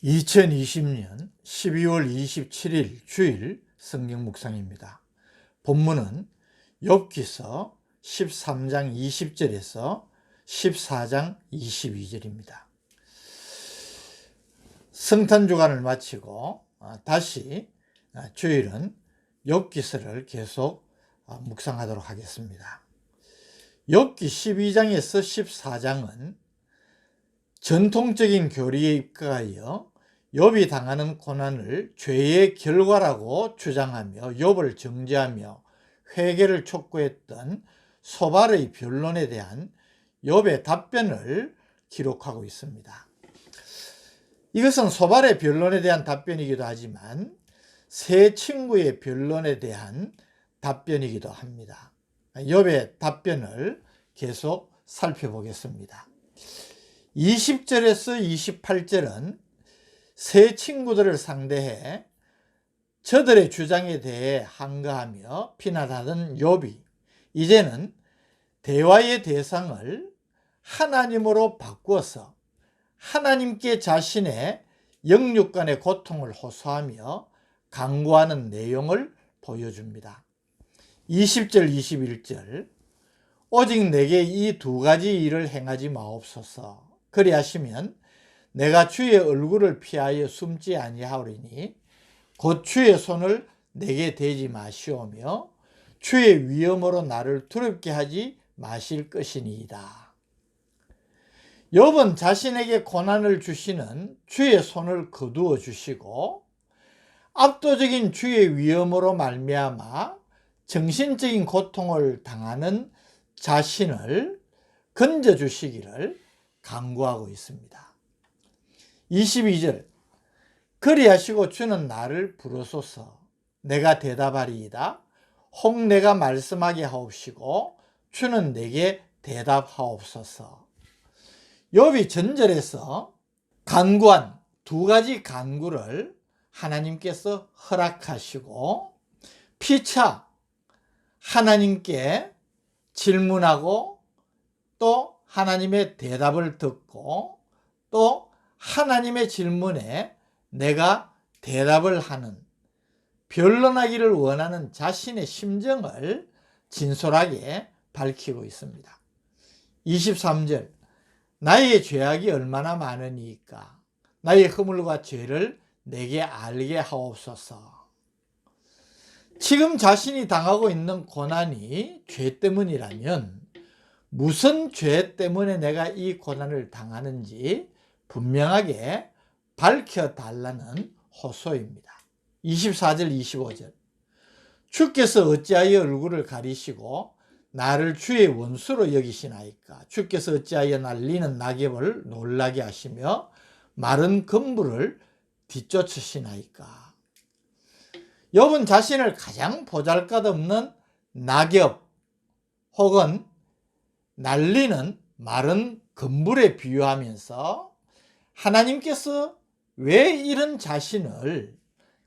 2020년 12월 27일 주일 성경 묵상입니다. 본문은 욥기서 13장 20절에서 14장 22절입니다. 성탄 주간을 마치고 다시 주일은 욥기서를 계속 묵상하도록 하겠습니다. 욥기 12장에서 14장은 전통적인 교리에 입각하여 욥이 당하는 고난을 죄의 결과라고 주장하며 욥을 정죄하며 회개를 촉구했던 소발의 변론에 대한 욥의 답변을 기록하고 있습니다. 이것은 소발의 변론에 대한 답변이기도 하지만 세 친구의 변론에 대한 답변이기도 합니다. 욥의 답변을 계속 살펴보겠습니다. 20절에서 28절은 세 친구들을 상대해 저들의 주장에 대해 항거하며 비난하던 욥이 이제는 대화의 대상을 하나님으로 바꾸어서 하나님께 자신의 영육간의 고통을 호소하며 강구하는 내용을 보여줍니다. 20절 21절 오직 내게 이 두 가지 일을 행하지 마옵소서. 그리하시면 내가 주의 얼굴을 피하여 숨지 아니하오리니 곧 주의 손을 내게 대지 마시오며 주의 위엄으로 나를 두렵게 하지 마실 것이니이다. 욥은 자신에게 고난을 주시는 주의 손을 거두어 주시고 압도적인 주의 위엄으로 말미암아 정신적인 고통을 당하는 자신을 건져주시기를 간구하고 있습니다. 22절 그리하시고 주는 나를 부르소서 내가 대답하리이다. 혹 내가 말씀하게 하옵시고 주는 내게 대답하옵소서. 욥이 전절에서 간구한 두 가지 간구를 하나님께서 허락하시고 피차 하나님께 질문하고 또 하나님의 대답을 듣고 또 하나님의 질문에 내가 대답을 하는 변론하기를 원하는 자신의 심정을 진솔하게 밝히고 있습니다. 23절 나의 죄악이 얼마나 많으니까 나의 허물과 죄를 내게 알게 하옵소서. 지금 자신이 당하고 있는 고난이 죄 때문이라면 무슨 죄 때문에 내가 이 고난을 당하는지 분명하게 밝혀달라는 호소입니다. 24절 25절 주께서 어찌하여 얼굴을 가리시고 나를 주의 원수로 여기시나이까. 주께서 어찌하여 날리는 낙엽을 놀라게 하시며 마른 그물을 뒤쫓으시나이까. 욥은 자신을 가장 보잘것없는 낙엽 혹은 날리는 마른 그물에 비유하면서 하나님께서 왜 이런 자신을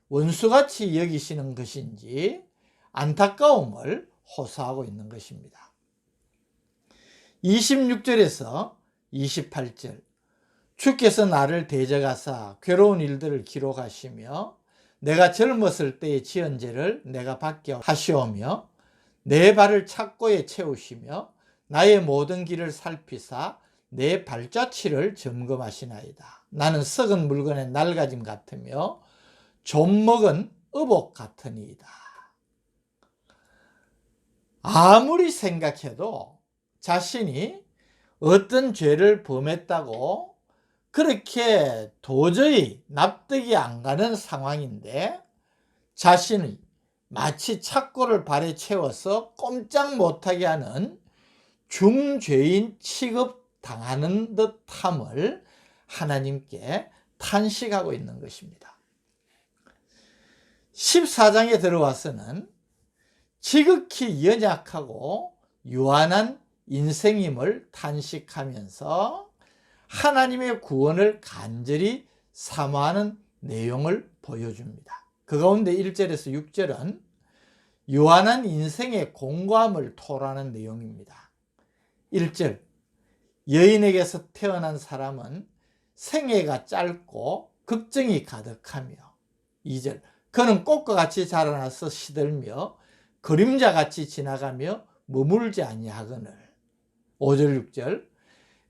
원수같이 여기시는 것인지 안타까움을 호소하고 있는 것입니다. 26절에서 28절 주께서 나를 대적하사 괴로운 일들을 기록하시며 내가 젊었을 때의 지은 죄를 내가 받게 하시오며 내 발을 착고에 채우시며 나의 모든 길을 살피사 내 발자취를 점검하시나이다. 나는 썩은 물건의 낡아짐 같으며 좀먹은 의복 같으니이다. 아무리 생각해도 자신이 어떤 죄를 범했다고 그렇게 도저히 납득이 안 가는 상황인데 자신이 마치 착고를 발에 채워서 꼼짝 못하게 하는 중죄인 취급당하는 듯함을 하나님께 탄식하고 있는 것입니다. 14장에 들어와서는 지극히 연약하고 유한한 인생임을 탄식하면서 하나님의 구원을 간절히 사모하는 내용을 보여줍니다. 그 가운데 1절에서 6절은 유한한 인생의 공고함을 토로하는 내용입니다. 1절 여인에게서 태어난 사람은 생애가 짧고 걱정이 가득하며 2절 그는 꽃과 같이 자라나서 시들며 그림자같이 지나가며 머물지 아니하거늘 5절 6절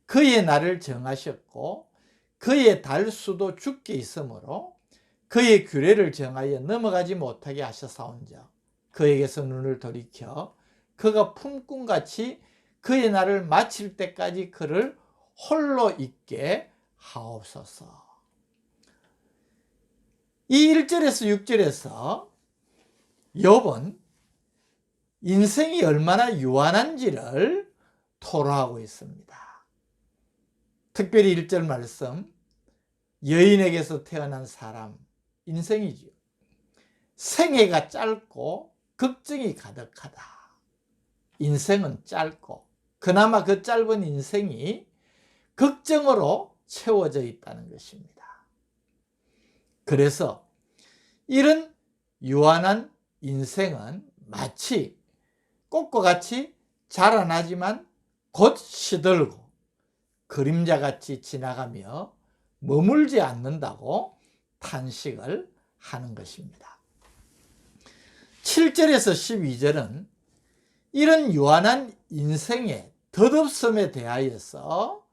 그의 날을 정하셨고 그의 달수도 죽게 있으므로 그의 규례를 정하여 넘어가지 못하게 하셨사온즉 그에게서 눈을 돌이켜 그가 품꾼같이 그의 날을 마칠 때까지 그를 홀로 있게 하옵소서. 이 1절에서 6절에서 욥은 인생이 얼마나 유한한지를 토로하고 있습니다. 특별히 1절 말씀, 여인에게서 태어난 사람, 인생이지요. 생애가 짧고 걱정이 가득하다. 인생은 짧고 그나마 그 짧은 인생이 걱정으로 채워져 있다는 것입니다. 그래서 이런 유한한 인생은 마치 꽃과 같이 자라나지만 곧 시들고 그림자같이 지나가며 머물지 않는다고 탄식을 하는 것입니다. 7절에서 12절은 이런 유한한 인생의 덧없음에 대하여서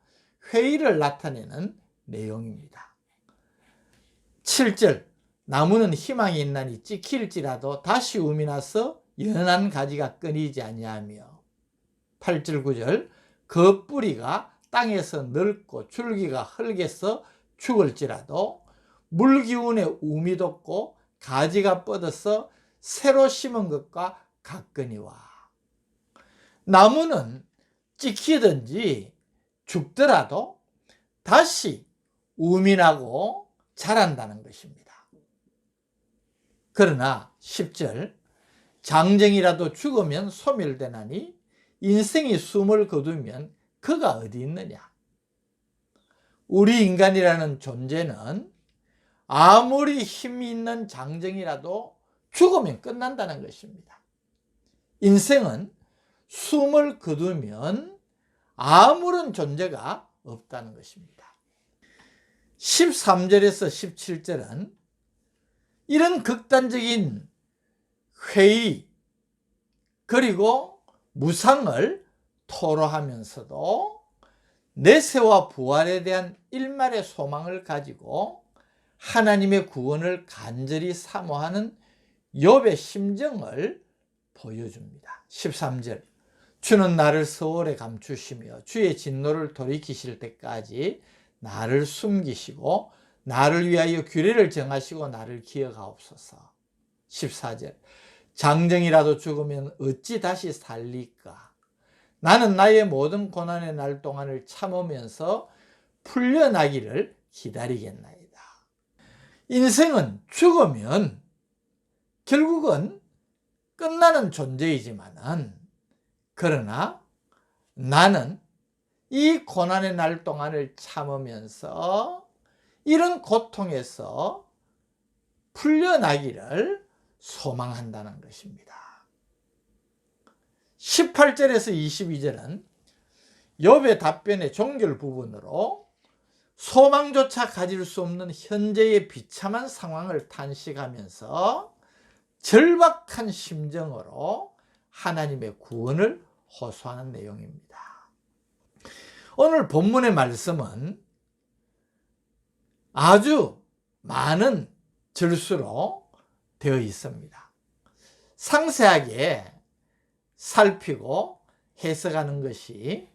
회의를 나타내는 내용입니다. 7절 나무는 희망이 있나니 찍힐지라도 다시 움이 나서 연한 가지가 끊이지 아니하며 8절 9절 그 뿌리가 땅에서 늙고 줄기가 흙에서 죽을지라도 물기운에 움이 돋고 가지가 뻗어서 새로 심은 것과 같거니와 나무는 찍히든지 죽더라도 다시 움이 나고 자란다는 것입니다. 그러나 10절 장정이라도 죽으면 소멸되나니 인생이 숨을 거두면 그가 어디 있느냐. 우리 인간이라는 존재는 아무리 힘이 있는 장정이라도 죽으면 끝난다는 것입니다. 인생은 숨을 거두면 아무런 존재가 없다는 것입니다. 13절에서 17절은 이런 극단적인 회의 그리고 무상을 토로하면서도 내세와 부활에 대한 일말의 소망을 가지고 하나님의 구원을 간절히 사모하는 욥의 심정을 보여줍니다. 13절 주는 나를 서울에 감추시며 주의 진노를 돌이키실 때까지 나를 숨기시고 나를 위하여 규례를 정하시고 나를 기억하옵소서. 14절 장정이라도 죽으면 어찌 다시 살리까. 나는 나의 모든 고난의 날 동안을 참으면서 풀려나기를 기다리겠나이다. 인생은 죽으면 결국은 끝나는 존재이지만은 그러나 나는 이 고난의 날 동안을 참으면서 이런 고통에서 풀려나기를 소망한다는 것입니다. 18절에서 22절은 욥의 답변의 종결 부분으로 소망조차 가질 수 없는 현재의 비참한 상황을 탄식하면서 절박한 심정으로 하나님의 구원을 호소하는 내용입니다. 오늘 본문의 말씀은 아주 많은 절수로 되어 있습니다. 상세하게 살피고 해석하는 것이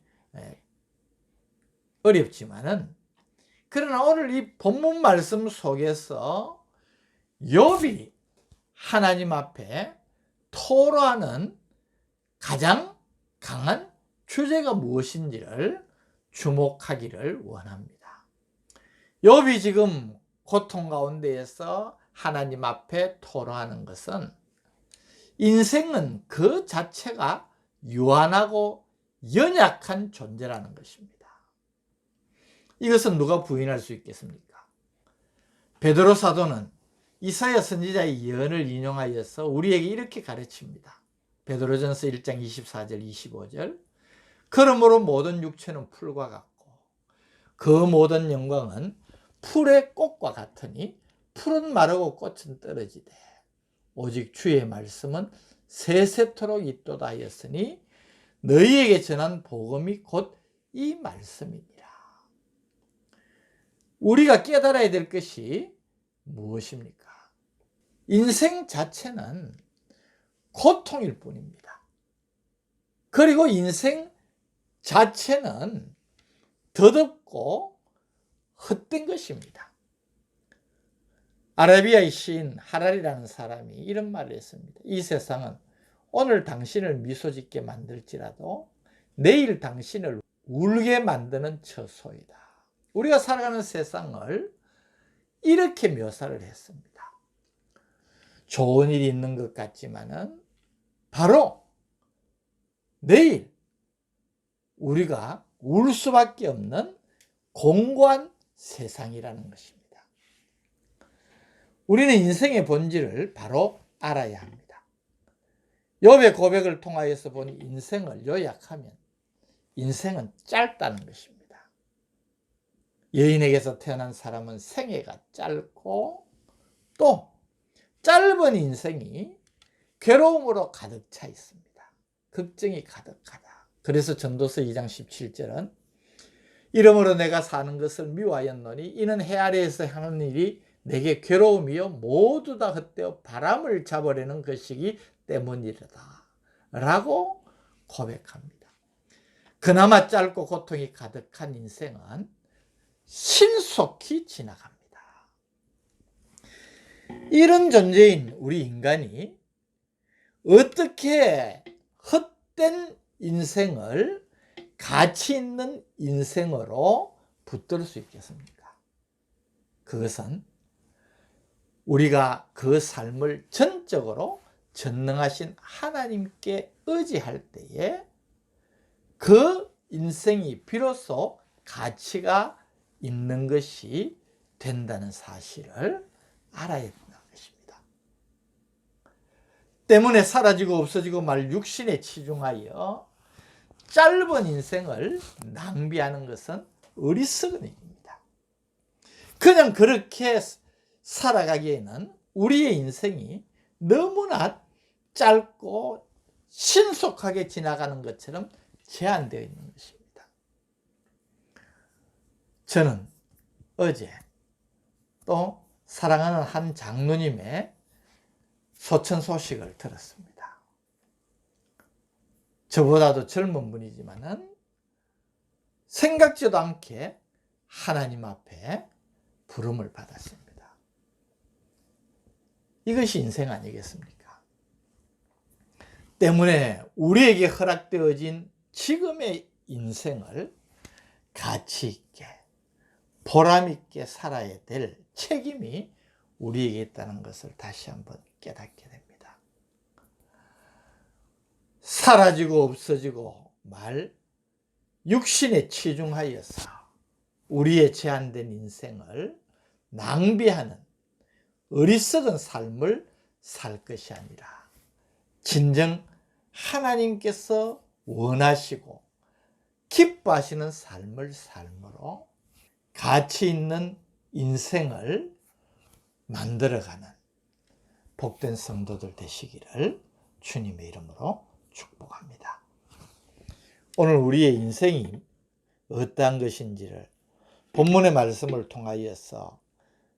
어렵지만은 그러나 오늘 이 본문 말씀 속에서 욥이 하나님 앞에 토로하는 가장 강한 주제가 무엇인지를 주목하기를 원합니다. 욥이 지금 고통 가운데에서 하나님 앞에 토로하는 것은 인생은 그 자체가 유한하고 연약한 존재라는 것입니다. 이것은 누가 부인할 수 있겠습니까? 베드로 사도는 이사야 선지자의 예언을 인용하여서 우리에게 이렇게 가르칩니다. 베드로전서 1장 24절 25절 그러므로 모든 육체는 풀과 같고 그 모든 영광은 풀의 꽃과 같으니 풀은 마르고 꽃은 떨어지되 오직 주의 말씀은 세세토록 있도다 하였으니 너희에게 전한 복음이 곧 이 말씀이니라. 우리가 깨달아야 될 것이 무엇입니까? 인생 자체는 고통일 뿐입니다. 그리고 인생 자체는 더덥고 헛된 것입니다. 아라비아의 시인 하랄이라는 사람이 이런 말을 했습니다. 이 세상은 오늘 당신을 미소 짓게 만들지라도 내일 당신을 울게 만드는 처소이다. 우리가 살아가는 세상을 이렇게 묘사를 했습니다. 좋은 일이 있는 것 같지만은 바로 내일 우리가 울 수밖에 없는 공고한 세상이라는 것입니다. 우리는 인생의 본질을 바로 알아야 합니다. 욥의 고백을 통하여서 본 인생을 요약하면 인생은 짧다는 것입니다. 여인에게서 태어난 사람은 생애가 짧고 또 짧은 인생이 괴로움으로 가득 차 있습니다. 걱정이 가득하다. 그래서 전도서 2장 17절은 이러므로 내가 사는 것을 미워하였노니 이는 해 아래에서 하는 일이 내게 괴로움이요 모두 다 헛되어 바람을 잡으려는 것이기 때문이다 라고 고백합니다. 그나마 짧고 고통이 가득한 인생은 신속히 지나갑니다. 이런 존재인 우리 인간이 어떻게 헛된 인생을 가치 있는 인생으로 붙들 수 있겠습니까? 그것은 우리가 그 삶을 전적으로 전능하신 하나님께 의지할 때에 그 인생이 비로소 가치가 있는 것이 된다는 사실을 알아야 된다는 것입니다. 때문에 사라지고 없어지고 말 육신에 치중하여 짧은 인생을 낭비하는 것은 어리석은 일입니다. 그냥 그렇게 살아가기에는 우리의 인생이 너무나 짧고 신속하게 지나가는 것처럼 제한되어 있는 것입니다. 저는 어제 또 사랑하는 한 장로님의 소천 소식을 들었습니다. 저보다도 젊은 분이지만은 생각지도 않게 하나님 앞에 부름을 받았습니다. 이것이 인생 아니겠습니까? 때문에 우리에게 허락되어진 지금의 인생을 가치 있게 보람 있게 살아야 될 책임이 우리에게 있다는 것을 다시 한번 깨닫게 됩니다. 사라지고 없어지고 말 육신에 치중하여서 우리의 제한된 인생을 낭비하는 어리석은 삶을 살 것이 아니라 진정 하나님께서 원하시고 기뻐하시는 삶을 삶으로 가치 있는 인생을 만들어가는 복된 성도들 되시기를 주님의 이름으로 축복합니다. 오늘 우리의 인생이 어떠한 것인지를 본문의 말씀을 통하여서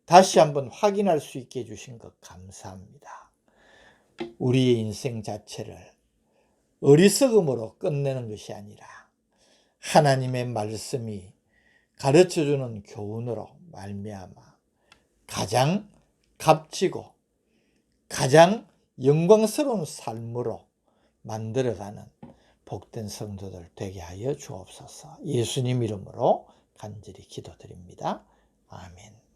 다시 한번 확인할 수 있게 해주신 것 감사합니다. 우리의 인생 자체를 어리석음으로 끝내는 것이 아니라 하나님의 말씀이 가르쳐주는 교훈으로 말미암아 가장 값지고 가장 영광스러운 삶으로 만들어가는 복된 성도들 되게 하여 주옵소서. 예수님 이름으로 간절히 기도드립니다. 아멘.